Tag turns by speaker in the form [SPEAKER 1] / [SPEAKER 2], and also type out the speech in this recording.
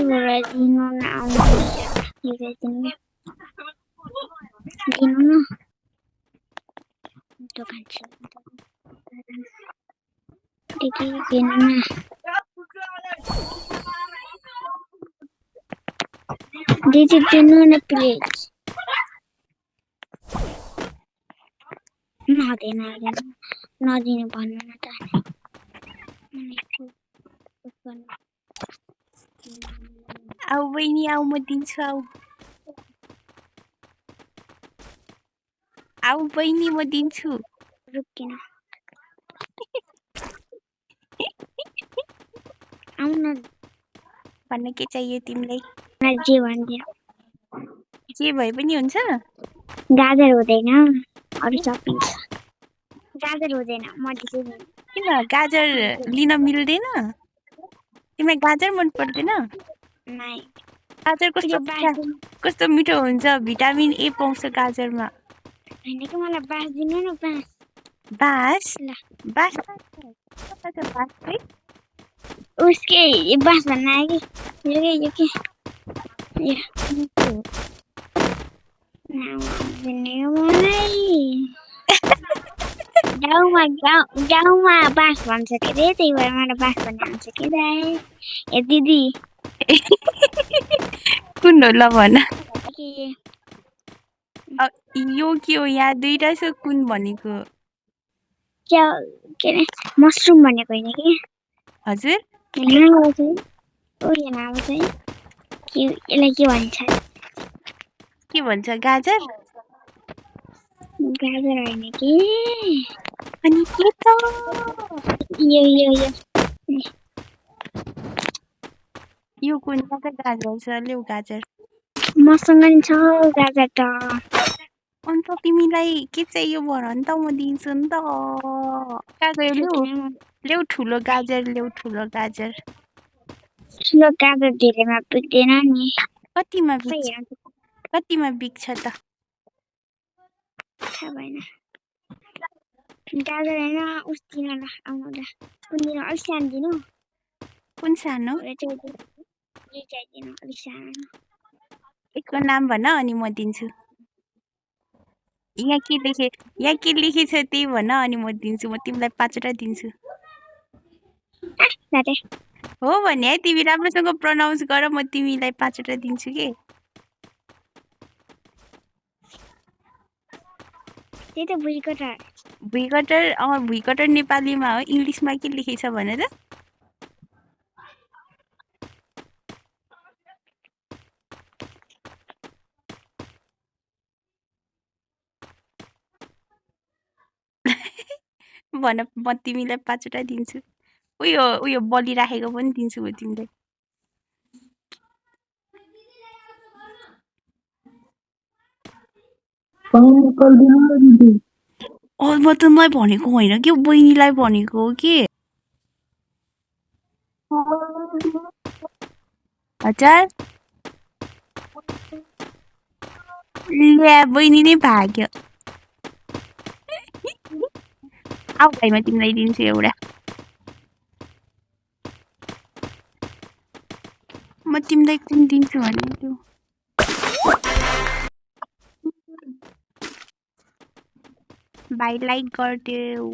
[SPEAKER 1] भएर दिनु न आउनु दिनु न दोकान छ दिदी दिनु न दिदी दिनु न प्लिज नदिनु भन्नु न त
[SPEAKER 2] आऊ बहिनी आऊ म दिन्छु आऊ बहिनी म दिन्छु
[SPEAKER 1] रुकिन आऊ न
[SPEAKER 2] भन्न के चाहियो तिमीलाई
[SPEAKER 1] जे भनिदिनु
[SPEAKER 2] जे भए पनि हुन्छ
[SPEAKER 1] गाजर हुँदैन अरु सपिङ गाजर हुँदैन मैले चाहिँ
[SPEAKER 2] किन गाजर लिन मिल्दैन तिमीलाई गाजर मन पर्दैन
[SPEAKER 1] नाइ
[SPEAKER 2] गाजर कस्तो मिठो हुन्छ भिटामिन ए पाउँछ गाजरमा
[SPEAKER 1] हैन कि मलाई बास दिनु न
[SPEAKER 2] बास
[SPEAKER 1] ल
[SPEAKER 2] बास कता छ बास है
[SPEAKER 1] उसके बास भन्न आयो कि यो के गाउँमा बास भन्छ के रे त्यही भएर मलाई बास भन्ने आउँछ कि दाइ ए दिदी
[SPEAKER 2] कुन हो ल भन
[SPEAKER 1] के
[SPEAKER 2] यो के हो यहाँ दुईटा छ कुन भनेको
[SPEAKER 1] के अरे मसरुम भनेको हैन कि
[SPEAKER 2] हजुर
[SPEAKER 1] नाम चाहिँ के यसलाई के भन्छ
[SPEAKER 2] के भन्छ गाजर
[SPEAKER 1] गाजर हैन कि
[SPEAKER 2] अनि के त यो कुन गाजर छ ल्याउ गाजर
[SPEAKER 1] मसँग नि छ गाजर त
[SPEAKER 2] अन्त तिमीलाई के चाहियो भन नि त म दिन्छु नि त कहाँ गयो ल्याउ ठुलो गाजर ठुलो गाजर
[SPEAKER 1] धेरैमा पुग्दैन नि
[SPEAKER 2] कतिमा बिक्छ त
[SPEAKER 1] थाहा भएन गाजर हैन उस्तिन ल आउनु ल कुन दिन अलिक सानो दिनु
[SPEAKER 2] कुन सानो
[SPEAKER 1] चाहिदिनु अलिक सानो
[SPEAKER 2] यसको नाम भन अनि म दिन्छु यहाँ के लेखेछ त्यही भन अनि म दिन्छु म तिमीलाई 5 वटा दिन्छु हो भने है तिमी राम्रोसँग प्रोनाउन्स गर म तिमीलाई 5 वटा दिन्छु के
[SPEAKER 1] त्यही त
[SPEAKER 2] भुइँकटर नेपालीमा हो इंग्लिशमा के लेखेछ भन त भन म तिमीलाई 5 वटा दिन्छु उयो बलि राखेको पनि दिन्छु म तिमीलाई म तिमीलाई भनेको होइन कि बहिनीलाई भनेको हो कि हजुर ल्या बहिनी नै भाग्यो आऊ भाइ म तिमीलाई दिन्छु एउटा म तिमीलाई कुन दिन्छु भने त्यो भाइ लाइक गरिदेऊ